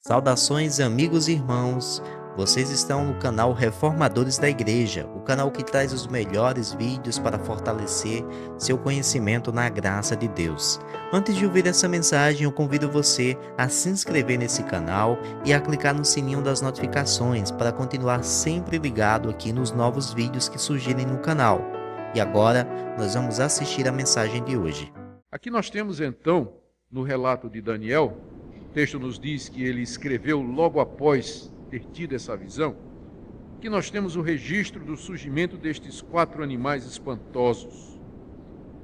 Saudações, amigos e irmãos. Vocês estão no canal Reformadores da Igreja, o canal que traz os melhores vídeos para fortalecer seu conhecimento na graça de Deus. Antes de ouvir essa mensagem, eu convido você a se inscrever nesse canal e a clicar no sininho das notificações para continuar sempre ligado aqui nos novos vídeos que surgirem no canal. E agora, nós vamos assistir a mensagem de hoje. Aqui nós temos então, no relato de Daniel, o texto nos diz que ele escreveu logo após ter tido essa visão, que nós temos o registro do surgimento destes 4 animais espantosos.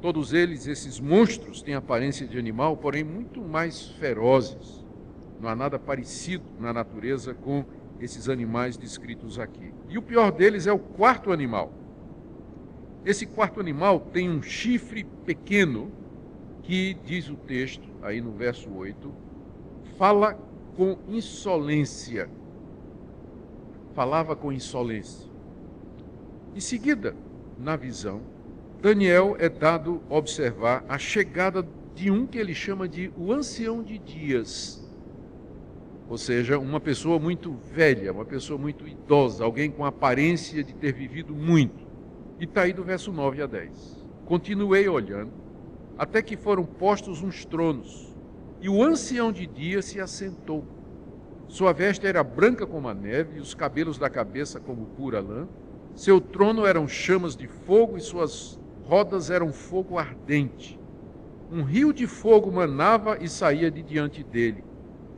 Todos eles, esses monstros, têm aparência de animal, porém muito mais ferozes. Não há nada parecido na natureza com esses animais descritos aqui. E o pior deles é o 4º animal. Esse 4º animal tem um chifre pequeno, que diz o texto, aí no verso 8, fala com insolência. Falava com insolência. Em seguida, na visão, Daniel é dado observar a chegada de um que ele chama de o ancião de dias. Ou seja, uma pessoa muito velha, uma pessoa muito idosa, alguém com aparência de ter vivido muito. E está aí do verso 9 a 10. Continuei olhando, até que foram postos uns tronos, e o ancião de dias se assentou. Sua veste era branca como a neve, e os cabelos da cabeça como pura lã. Seu trono eram chamas de fogo, e suas rodas eram fogo ardente. Um rio de fogo manava e saía de diante dele.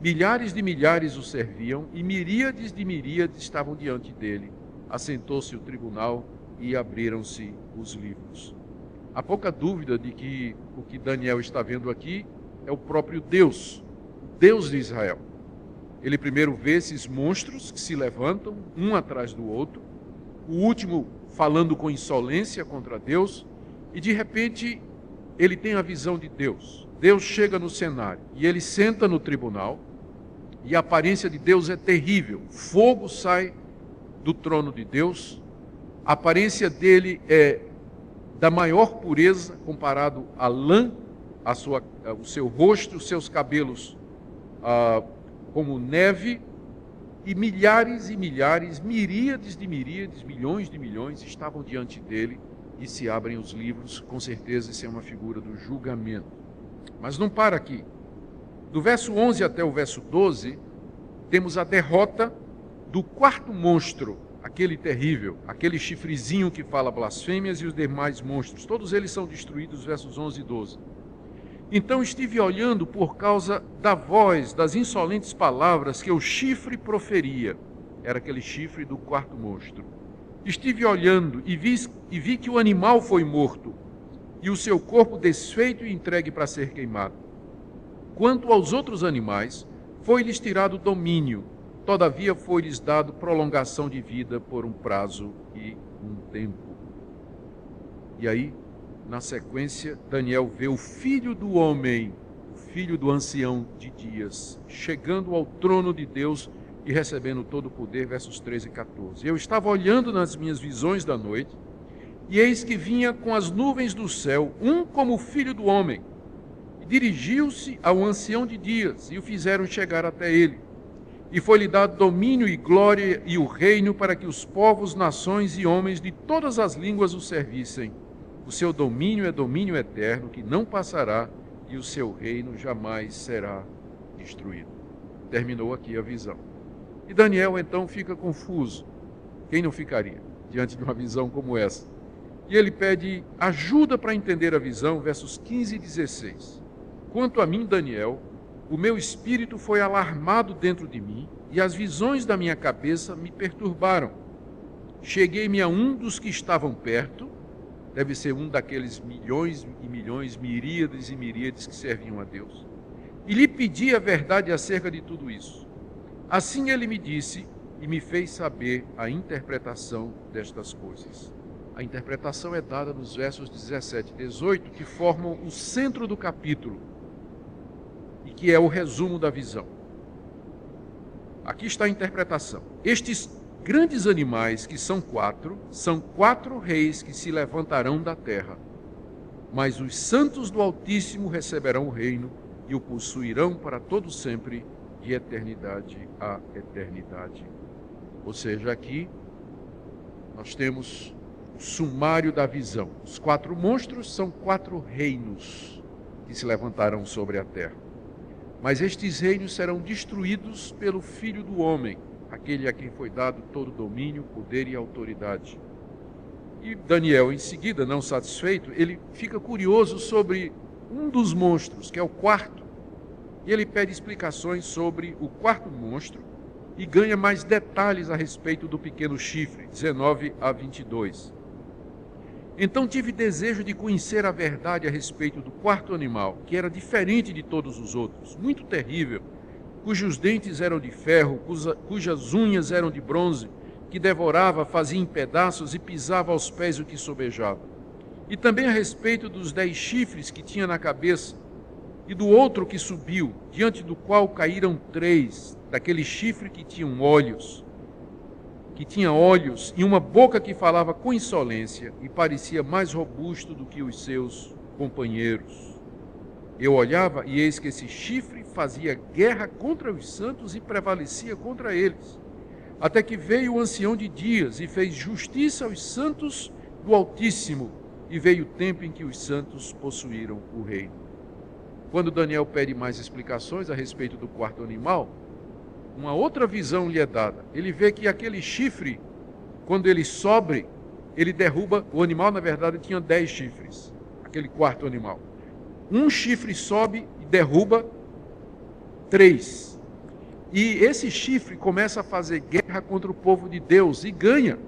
Milhares de milhares o serviam, e miríades de miríades estavam diante dele. Assentou-se o tribunal, e abriram-se os livros. Há pouca dúvida de que o que Daniel está vendo aqui é o próprio Deus, o Deus de Israel. Ele primeiro vê esses monstros que se levantam, um atrás do outro, o último falando com insolência contra Deus, e de repente ele tem a visão de Deus. Deus chega no cenário e ele senta no tribunal, e a aparência de Deus é terrível. Fogo sai do trono de Deus, a aparência dele é da maior pureza comparado à lã, o seu rosto, os seus cabelos como neve, e milhares e milhares, miríades de miríades, milhões de milhões estavam diante dele, e se abrem os livros. Com certeza isso é uma figura do julgamento. Mas não para aqui. Do verso 11 até o verso 12, temos a derrota do 4º monstro, aquele terrível, aquele chifrezinho que fala blasfêmias, e os demais monstros. Todos eles são destruídos, versos 11 e 12. Então estive olhando por causa da voz, das insolentes palavras que o chifre proferia. Era aquele chifre do 4º monstro. Estive olhando e vi que o animal foi morto, e o seu corpo desfeito e entregue para ser queimado. Quanto aos outros animais, foi-lhes tirado domínio. Todavia foi-lhes dado prolongação de vida por um prazo e um tempo. E aí, na sequência, Daniel vê o filho do homem, o filho do ancião de dias, chegando ao trono de Deus e recebendo todo o poder, versos 13 e 14. Eu estava olhando nas minhas visões da noite, e eis que vinha com as nuvens do céu, um como o filho do homem, e dirigiu-se ao ancião de dias, e o fizeram chegar até ele. E foi-lhe dado domínio e glória e o reino para que os povos, nações e homens de todas as línguas o servissem. O seu domínio é domínio eterno, que não passará, e o seu reino jamais será destruído. Terminou aqui a visão. E Daniel então fica confuso. Quem não ficaria diante de uma visão como essa? E ele pede ajuda para entender a visão, versos 15 e 16. Quanto a mim, Daniel, o meu espírito foi alarmado dentro de mim, e as visões da minha cabeça me perturbaram. Cheguei-me a um dos que estavam perto, deve ser um daqueles milhões e milhões, miríades e miríades que serviam a Deus, e lhe pedi a verdade acerca de tudo isso. Assim ele me disse e me fez saber a interpretação destas coisas. A interpretação é dada nos versos 17 e 18, que formam o centro do capítulo, e que é o resumo da visão. Aqui está a interpretação. Estes grandes animais, que são 4, são 4 reis que se levantarão da terra. Mas os santos do Altíssimo receberão o reino e o possuirão para todo sempre, de eternidade a eternidade. Ou seja, aqui nós temos o sumário da visão. Os 4 monstros são 4 reinos que se levantarão sobre a terra. Mas estes reinos serão destruídos pelo Filho do Homem, aquele a quem foi dado todo domínio, poder e autoridade. E Daniel, em seguida, não satisfeito, ele fica curioso sobre um dos monstros, que é o 4º. E ele pede explicações sobre o 4º monstro e ganha mais detalhes a respeito do pequeno chifre, 19 a 22. Então tive desejo de conhecer a verdade a respeito do 4º animal, que era diferente de todos os outros, muito terrível, cujos dentes eram de ferro, cujas unhas eram de bronze, que devorava, fazia em pedaços e pisava aos pés o que sobejava. E também a respeito dos 10 chifres que tinha na cabeça, e do outro que subiu, diante do qual caíram 3, daquele chifre que tinha olhos e uma boca que falava com insolência e parecia mais robusto do que os seus companheiros. Eu olhava e eis que esse chifre fazia guerra contra os santos e prevalecia contra eles, até que veio o ancião de dias e fez justiça aos santos do Altíssimo, e veio o tempo em que os santos possuíram o reino. Quando Daniel pede mais explicações a respeito do 4º animal, uma outra visão lhe é dada. Ele vê que aquele chifre, quando ele sobe, ele derruba. O animal, na verdade, tinha 10 chifres, aquele 4º animal. Um chifre sobe e derruba 3. E esse chifre começa a fazer guerra contra o povo de Deus e ganha.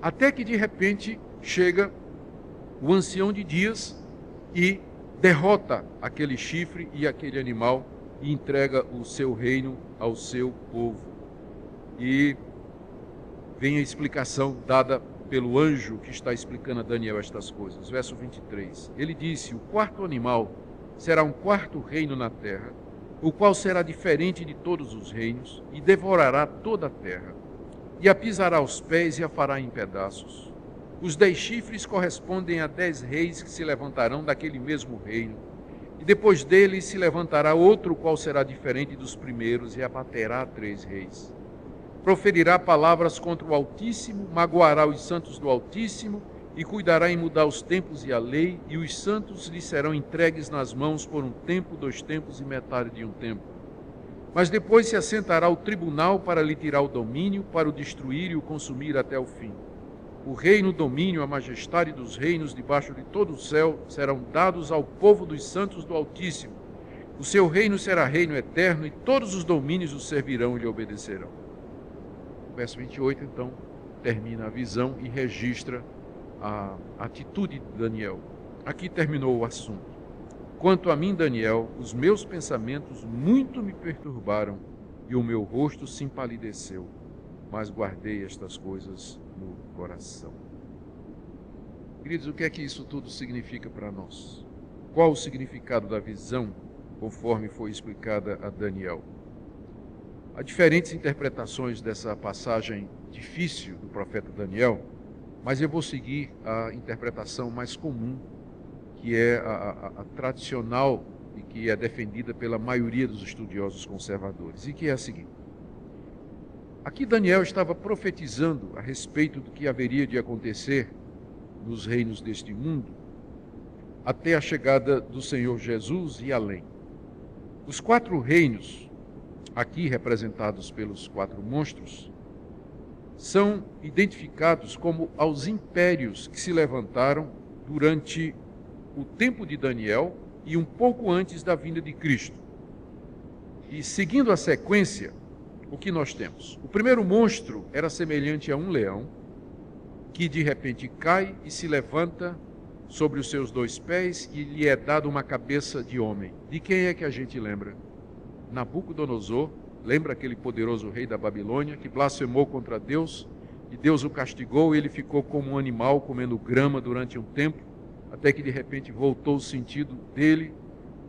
Até que de repente chega o ancião de dias e derrota aquele chifre e aquele animal e entrega o seu reino ao seu povo. E vem a explicação dada pelo anjo que está explicando a Daniel estas coisas. Verso 23. Ele disse: o 4º animal será um 4º reino na terra, o qual será diferente de todos os reinos, e devorará toda a terra, e a pisará aos pés e a fará em pedaços. Os 10 chifres correspondem a 10 reis que se levantarão daquele mesmo reino, e depois dele se levantará outro, qual será diferente dos primeiros, e abaterá 3 reis. Proferirá palavras contra o Altíssimo, magoará os santos do Altíssimo, e cuidará em mudar os tempos e a lei, e os santos lhe serão entregues nas mãos por 1 tempo, 2 tempos e metade de 1 tempo. Mas depois se assentará o tribunal para lhe tirar o domínio, para o destruir e o consumir até o fim. O reino, o domínio, a majestade dos reinos debaixo de todo o céu serão dados ao povo dos santos do Altíssimo. O seu reino será reino eterno, e todos os domínios o servirão e lhe obedecerão. Verso 28, então, termina a visão e registra a atitude de Daniel. Aqui terminou o assunto. Quanto a mim, Daniel, os meus pensamentos muito me perturbaram e o meu rosto se empalideceu, mas guardei estas coisas no coração. Queridos, o que é que isso tudo significa para nós? Qual o significado da visão, conforme foi explicada a Daniel? Há diferentes interpretações dessa passagem difícil do profeta Daniel, mas eu vou seguir a interpretação mais comum, que é a tradicional e que é defendida pela maioria dos estudiosos conservadores, e que é a seguinte. Aqui Daniel estava profetizando a respeito do que haveria de acontecer nos reinos deste mundo, até a chegada do Senhor Jesus e além. Os 4 reinos, aqui representados pelos 4 monstros, são identificados como aos impérios que se levantaram durante o tempo de Daniel e um pouco antes da vinda de Cristo. E seguindo a sequência, o que nós temos? O primeiro monstro era semelhante a um leão, que de repente cai e se levanta sobre os seus 2 pés e lhe é dado uma cabeça de homem. De quem é que a gente lembra? Nabucodonosor. Lembra aquele poderoso rei da Babilônia que blasfemou contra Deus e Deus o castigou e ele ficou como um animal comendo grama durante um tempo, até que de repente voltou o sentido dele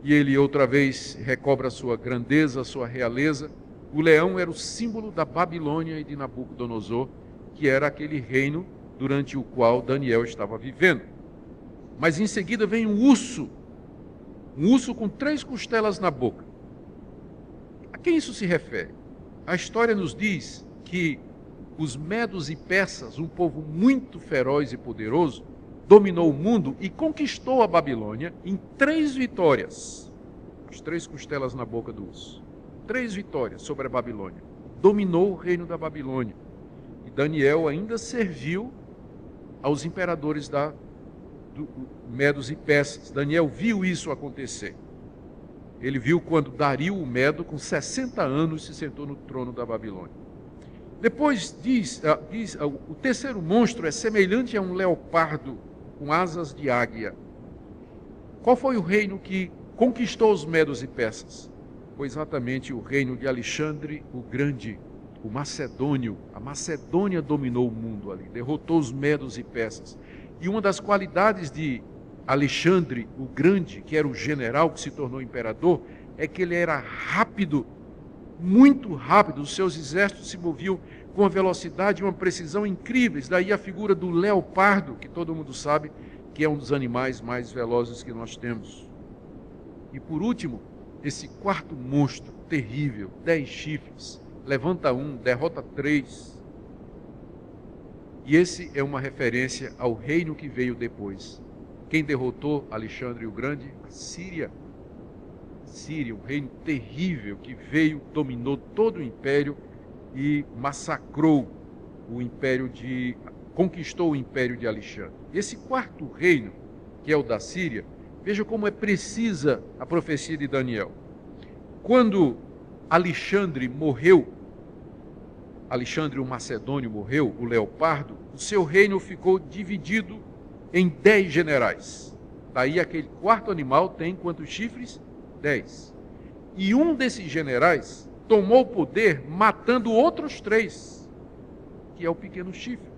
e ele outra vez recobra a sua grandeza, a sua realeza. O leão era o símbolo da Babilônia e de Nabucodonosor, que era aquele reino durante o qual Daniel estava vivendo. Mas em seguida vem um urso com 3 costelas na boca. quem isso se refere? A história nos diz que os medos e persas, um povo muito feroz e poderoso, dominou o mundo e conquistou a Babilônia em 3 vitórias. As 3 costelas na boca do urso. 3 vitórias sobre a Babilônia. Dominou o reino da Babilônia. E Daniel ainda serviu aos imperadores do Medos e Persas. Daniel viu isso acontecer. Ele viu quando Dario o Medo, com 60 anos, se sentou no trono da Babilônia. Depois diz o terceiro monstro é semelhante a um leopardo com asas de águia. Qual foi o reino que conquistou os Medos e Persas? Foi exatamente o reino de Alexandre o Grande, o macedônio. A Macedônia dominou o mundo ali, derrotou os Medos e Persas. E uma das qualidades de Alexandre o Grande, que era o general que se tornou imperador, é que ele era rápido, muito rápido. Os seus exércitos se moviam com uma velocidade e uma precisão incríveis. Daí a figura do leopardo, que todo mundo sabe que é um dos animais mais velozes que nós temos. E por último, esse quarto monstro terrível, 10 chifres, levanta 1, derrota 3. E esse é uma referência ao reino que veio depois. Quem derrotou Alexandre o Grande? A Síria. Síria, um reino terrível que veio, dominou todo o império e massacrou conquistou o império de Alexandre. Esse quarto reino, que é o da Síria, veja como é precisa a profecia de Daniel. Quando Alexandre morreu, Alexandre o Macedônio morreu, o leopardo, o seu reino ficou dividido em 10 generais. Daí aquele quarto animal tem quantos chifres? 10. E um desses generais tomou o poder matando outros 3, que é o pequeno chifre.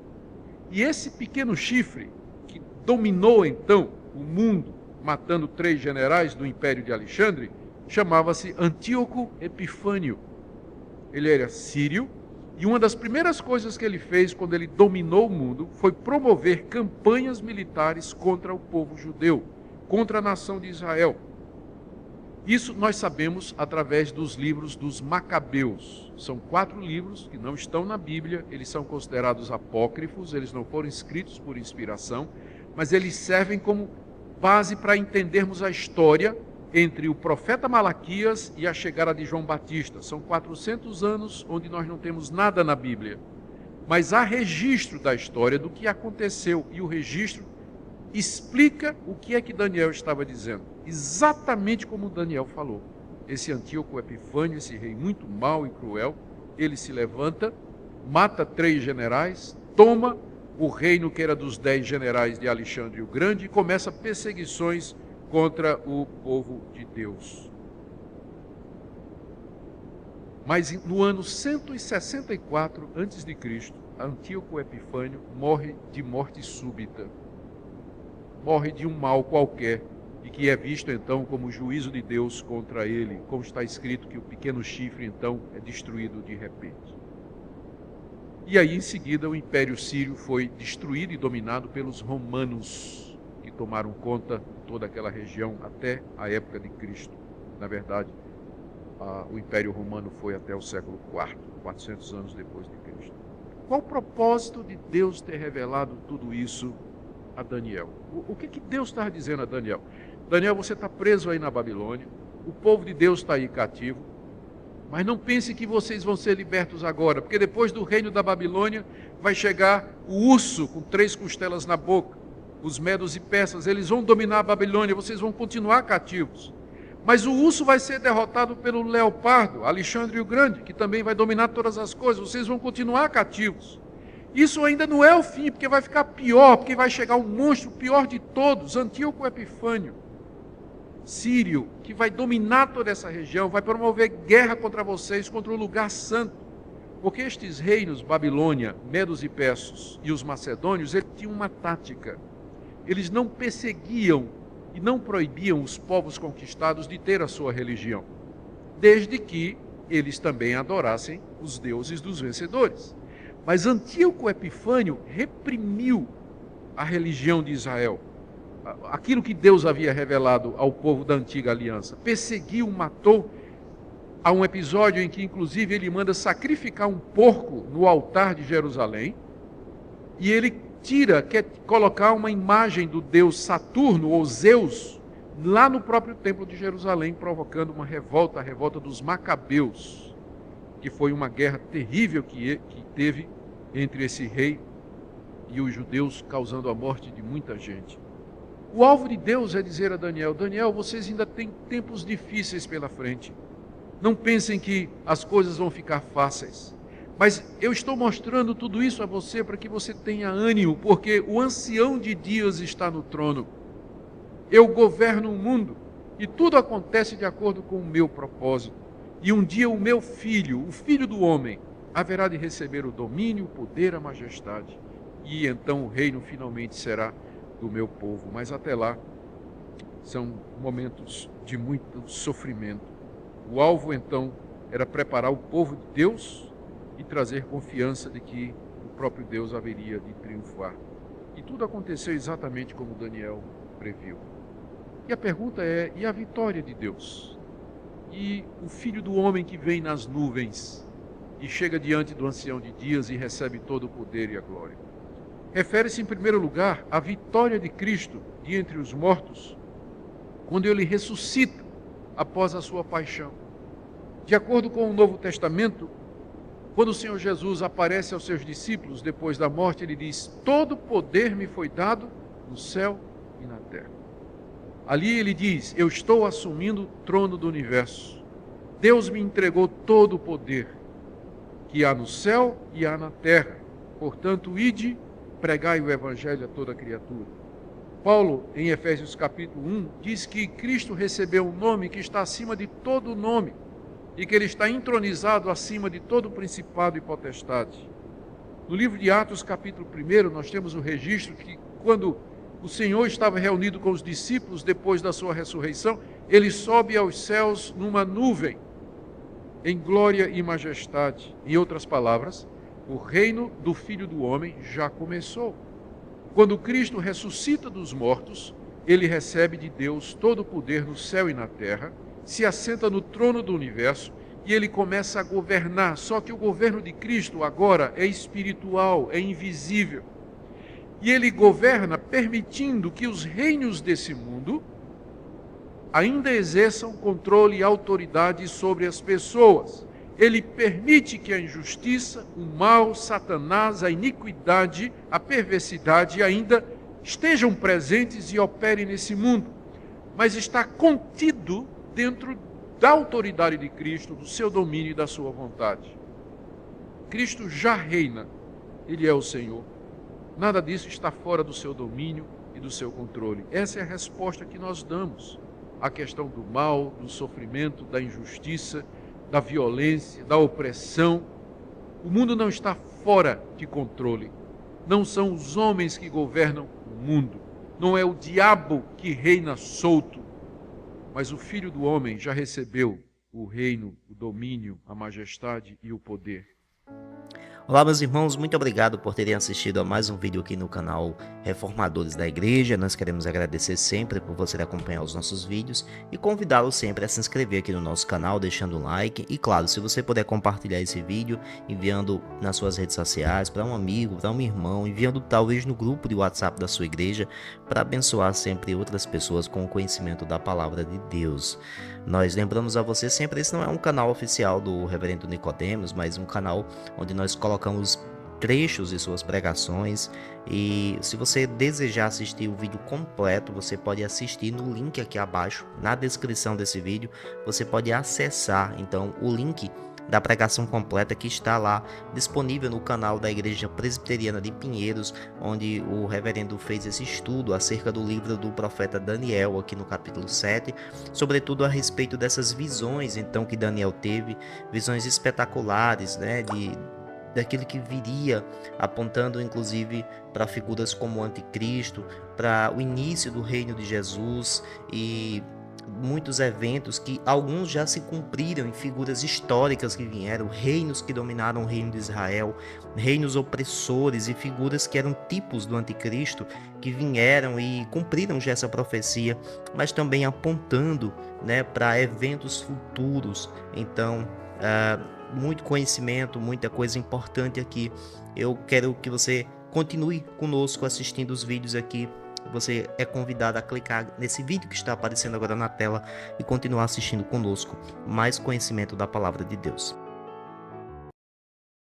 E esse pequeno chifre, que dominou então o mundo, matando 3 generais do império de Alexandre, chamava-se Antíoco Epifânio. Ele era sírio, e uma das primeiras coisas que ele fez quando ele dominou o mundo foi promover campanhas militares contra o povo judeu, contra a nação de Israel. Isso nós sabemos através dos livros dos Macabeus. São 4 livros que não estão na Bíblia, eles são considerados apócrifos, eles não foram escritos por inspiração, mas eles servem como base para entendermos a história entre o profeta Malaquias e a chegada de João Batista. São 400 anos onde nós não temos nada na Bíblia, mas há registro da história do que aconteceu, e o registro explica o que é que Daniel estava dizendo, exatamente como Daniel falou. Esse Antíoco Epifânio, esse rei muito mau e cruel, ele se levanta, mata 3 generais, toma o reino que era dos 10 generais de Alexandre o Grande e começa perseguições contra o povo de Deus. Mas no ano 164 a.C., Antíoco Epifânio morre de morte súbita. Morre de um mal qualquer, e que é visto então como juízo de Deus contra ele, como está escrito que o pequeno chifre então é destruído de repente. E aí em seguida o Império Sírio foi destruído e dominado pelos romanos, que tomaram conta de toda aquela região até a época de Cristo. Na verdade, o Império Romano foi até o século IV, 400 anos depois de Cristo. Qual o propósito de Deus ter revelado tudo isso a Daniel? O que Deus está dizendo a Daniel? Daniel, você está preso aí na Babilônia, o povo de Deus está aí cativo, mas não pense que vocês vão ser libertos agora, porque depois do reino da Babilônia vai chegar o urso com 3 costelas na boca, os medos e persas, eles vão dominar a Babilônia, vocês vão continuar cativos. Mas o urso vai ser derrotado pelo leopardo, Alexandre o Grande, que também vai dominar todas as coisas, vocês vão continuar cativos. Isso ainda não é o fim, porque vai ficar pior, porque vai chegar um monstro pior de todos, Antíoco Epifânio, sírio, que vai dominar toda essa região, vai promover guerra contra vocês, contra o lugar santo. Porque estes reinos, Babilônia, Medos e Persas e os macedônios, eles tinham uma tática. Eles não perseguiam e não proibiam os povos conquistados de ter a sua religião, desde que eles também adorassem os deuses dos vencedores. Mas Antíoco Epifânio reprimiu a religião de Israel, aquilo que Deus havia revelado ao povo da antiga aliança. Perseguiu, matou, Há um episódio em que, inclusive, ele manda sacrificar um porco no altar de Jerusalém, e ele quer colocar uma imagem do deus Saturno ou Zeus lá no próprio templo de Jerusalém, provocando uma revolta, a revolta dos Macabeus, que foi uma guerra terrível que teve entre esse rei e os judeus, causando a morte de muita gente. O alvo de Deus é dizer a Daniel: Daniel, vocês ainda têm tempos difíceis pela frente. Não pensem que as coisas vão ficar fáceis. Mas eu estou mostrando tudo isso a você para que você tenha ânimo, porque o ancião de dias está no trono. Eu governo o mundo e tudo acontece de acordo com o meu propósito. E um dia o meu filho, o filho do homem, haverá de receber o domínio, o poder, a majestade. E então o reino finalmente será do meu povo. Mas até lá são momentos de muito sofrimento. O alvo então era preparar o povo de Deus e trazer confiança de que o próprio Deus haveria de triunfar. E tudo aconteceu exatamente como Daniel previu. E a pergunta é: e a vitória de Deus? E o filho do homem que vem nas nuvens e chega diante do ancião de dias e recebe todo o poder e a glória? Refere-se em primeiro lugar à vitória de Cristo de entre os mortos, quando ele ressuscita após a sua paixão. De acordo com o Novo Testamento, quando o Senhor Jesus aparece aos seus discípulos depois da morte, ele diz: todo poder me foi dado no céu e na terra. Ali ele diz: eu estou assumindo o trono do universo. Deus me entregou todo o poder que há no céu e há na terra. Portanto, ide, pregai o evangelho a toda criatura. Paulo, em Efésios capítulo 1, diz que Cristo recebeu um nome que está acima de todo nome, e que ele está entronizado acima de todo principado e potestade. No livro de Atos, capítulo 1, nós temos o registro que quando o Senhor estava reunido com os discípulos depois da sua ressurreição, ele sobe aos céus numa nuvem, em glória e majestade. Em outras palavras, o reino do Filho do Homem já começou. Quando Cristo ressuscita dos mortos, ele recebe de Deus todo o poder no céu e na terra, se assenta no trono do universo e ele começa a governar. Só que o governo de Cristo agora é espiritual, é invisível. E ele governa permitindo que os reinos desse mundo ainda exerçam controle e autoridade sobre as pessoas. Ele permite que a injustiça, o mal, Satanás, a iniquidade, a perversidade ainda estejam presentes e operem nesse mundo, mas está contido dentro da autoridade de Cristo, do seu domínio e da sua vontade. Cristo já reina, ele é o Senhor. Nada disso está fora do seu domínio e do seu controle. Essa é a resposta que nós damos à questão do mal, do sofrimento, da injustiça, da violência, da opressão. O mundo não está fora de controle. Não são os homens que governam o mundo. Não é o diabo que reina solto. Mas o Filho do Homem já recebeu o reino, o domínio, a majestade e o poder. Olá, meus irmãos, muito obrigado por terem assistido a mais um vídeo aqui no canal Reformadores da Igreja. Nós queremos agradecer sempre por você acompanhar os nossos vídeos e convidá-lo sempre a se inscrever aqui no nosso canal, deixando um like. E claro, se você puder compartilhar esse vídeo, enviando nas suas redes sociais, para um amigo, para um irmão, enviando talvez no grupo de WhatsApp da sua igreja, para abençoar sempre outras pessoas com o conhecimento da Palavra de Deus. Nós lembramos a você sempre, esse não é um canal oficial do Reverendo Nicodemos, mas um canal onde nós colocamos trechos de suas pregações, e se você desejar assistir o vídeo completo, você pode assistir no link aqui abaixo, na descrição desse vídeo, você pode acessar então o link da pregação completa que está lá disponível no canal da Igreja Presbiteriana de Pinheiros, onde o reverendo fez esse estudo acerca do livro do profeta Daniel, aqui no capítulo 7, sobretudo a respeito dessas visões então que Daniel teve, visões espetaculares, né, daquilo que viria, apontando inclusive para figuras como o anticristo, para o início do reino de Jesus, e muitos eventos que alguns já se cumpriram em figuras históricas que vieram, reinos que dominaram o reino de Israel, reinos opressores e figuras que eram tipos do anticristo que vieram e cumpriram já essa profecia, mas também apontando, né, para eventos futuros. Então, muito conhecimento, muita coisa importante aqui. Eu quero que você continue conosco assistindo os vídeos aqui. Você é convidado a clicar nesse vídeo que está aparecendo agora na tela e continuar assistindo conosco mais conhecimento da palavra de Deus.